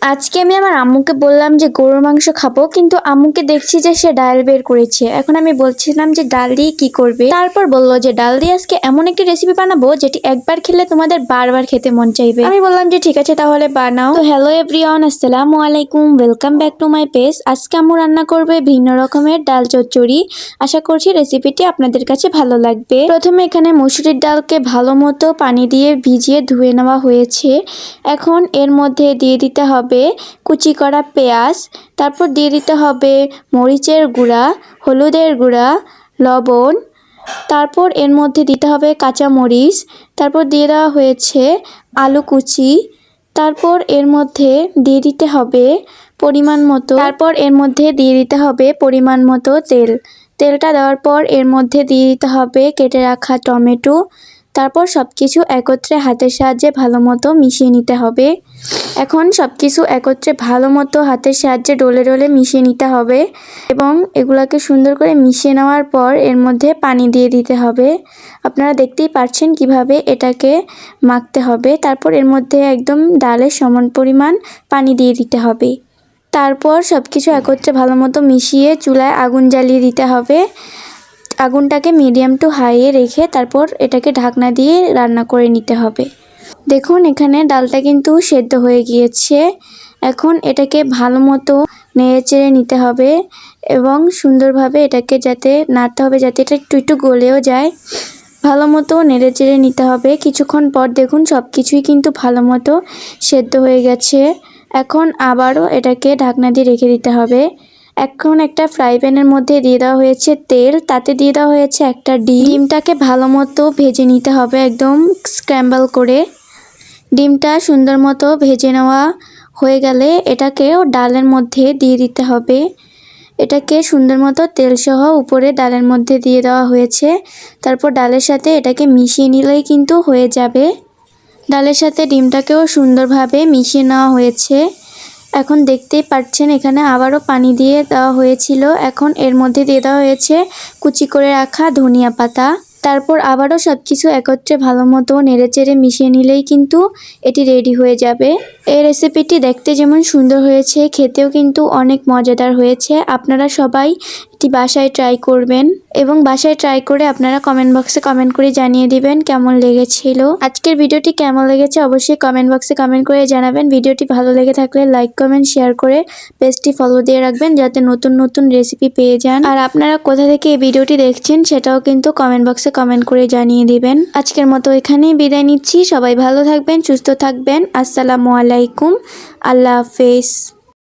আজকে আমি আমার আম্মুকে বললাম যে গরুর মাংস খাবো, কিন্তু আম্মুকে দেখছি যে সে ডাল বের করেছে। এখন আমি বলছিলাম যে ডাল দিয়ে কি করবে, তারপর বললো যে ডাল দিয়ে আজকে এমন একটি রেসিপি বানাবো যেটি একবার খেলে তোমাদের বারবার খেতে মন চাইবে। আমি বললাম যে ঠিক আছে তাহলে বানাও। তো হ্যালো এভরিওয়ান, আসসালামু আলাইকুম, welcome back to my page. আজকে আম্মু রান্না করবে ভিন্ন রকমের ডাল চচ্চড়ি। আশা করছি রেসিপিটি আপনাদের কাছে ভালো লাগবে। প্রথমে এখানে মসুরির ডালকে ভালো মতো পানি দিয়ে ভিজিয়ে ধুয়ে নেওয়া হয়েছে। এখন এর মধ্যে দিয়ে দিতে হবে কুচি করা পেঁয়াজ, তারপর দিয়ে দিতে হবে মরিচের গুঁড়া, হলুদের গুঁড়া, লবণ, তারপর এর মধ্যে দিতে হবে কাঁচা মরিচ, তারপর দিয়ে দেওয়া হয়েছে আলু কুচি, তারপর এর মধ্যে দিয়ে দিতে হবে পরিমাণ মতো তেল। তেলটা দেওয়ার পর এর মধ্যে দিয়ে দিতে হবে কেটে রাখা টমেটো। তারপর সব কিছু একত্রে হাতের সাহায্যে ভালো মতো মিশিয়ে নিতে হবে। এখন সব কিছু একত্রে ভালো মতো হাতের সাহায্যে ডলে ডলে মিশিয়ে নিতে হবে এবং এগুলাকে সুন্দর করে মিশিয়ে নেওয়ার পর এর মধ্যে পানি দিয়ে দিতে হবে। আপনারা দেখতেই পাচ্ছেন কিভাবে এটাকে মাখতে হবে। তারপর এর মধ্যে একদম ডালের সমান পরিমাণ পানি দিয়ে দিতে হবে। তারপর সব কিছু একত্রে ভালো মতো মিশিয়ে চুলায় আগুন জ্বালিয়ে দিতে হবে। আগুনটাকে মিডিয়াম টু হাইয়ে রেখে তারপর এটাকে ঢাকনা দিয়ে রান্না করে নিতে হবে। দেখুন এখানে ডালটা কিন্তু সেদ্ধ হয়ে গিয়েছে। এখন এটাকে ভালো মতো নেড়ে চেড়ে নিতে হবে এবং সুন্দরভাবে এটাকে যাতে নাড়তে হবে, যাতে এটা একটু একটু গলেও যায়। ভালো মতো নেড়ে চেড়ে নিতে হবে। কিছুক্ষণ পর দেখুন সব কিছুই কিন্তু ভালো মতো সেদ্ধ হয়ে গেছে। এখন আবারও এটাকে ঢাকনা দিয়ে রেখে দিতে হবে। এখন একটা ফ্রাই প্যানের মধ্যে দিয়ে দেওয়া হয়েছে তেল, তাতে দিয়ে দেওয়া হয়েছে একটা ডিমটাকে ভালো মতো ভেজে নিতে হবে, একদম স্ক্র্যাম্বল করে। ডিমটা সুন্দর মতো ভেজে নেওয়া হয়ে গেলে এটাকেও ডালের মধ্যে দিয়ে দিতে হবে। এটাকে সুন্দর মতো তেলসহ উপরে ডালের মধ্যে দিয়ে দেওয়া হয়েছে। তারপর ডালের সাথে এটাকে মিশিয়ে নিলেই কিন্তু হয়ে যাবে। ডালের সাথে ডিমটাকেও সুন্দরভাবে মিশিয়ে নেওয়া হয়েছে। এখন দেখতেই পাচ্ছেন এখানে আবারও পানি দিয়ে দেওয়া হয়েছিল। এখন এর মধ্যে দিয়ে দেওয়া হয়েছে কুচি করে রাখা ধনিয়া পাতা। তারপর আবারও সব কিছু একত্রে ভালো মতো নেড়েচেড়ে মিশিয়ে নিলেই কিন্তু এটি রেডি হয়ে যাবে। এই রেসিপিটি দেখতে যেমন সুন্দর হয়েছে, খেতেও কিন্তু অনেক মজাদার হয়েছে। আপনারা সবাই এটি বাসায় ট্রাই করবেন এবং বাসায় ট্রাই করে আপনারা কমেন্ট বক্সে কমেন্ট করে জানিয়ে দিবেন কেমন লেগেছিল। আজকের ভিডিওটি কেমন লেগেছে অবশ্যই কমেন্ট বক্সে কমেন্ট করে জানাবেন। ভিডিওটি ভালো লেগে থাকলে লাইক কমেন্ট শেয়ার করে পেজটি ফলো দিয়ে রাখবেন যাতে নতুন নতুন রেসিপি পেয়ে যান। আর আপনারা কোথা থেকে এই ভিডিওটি দেখছেন সেটাও কিন্তু কমেন্ট বক্সে কমেন্ট করে জানিয়ে দিবেন। আজকের মতো এখানেই বিদায় নিচ্ছি। সবাই ভালো থাকবেন, সুস্থ থাকবেন। আসসালামু আলাইকুম, আল্লাহ হাফেজ।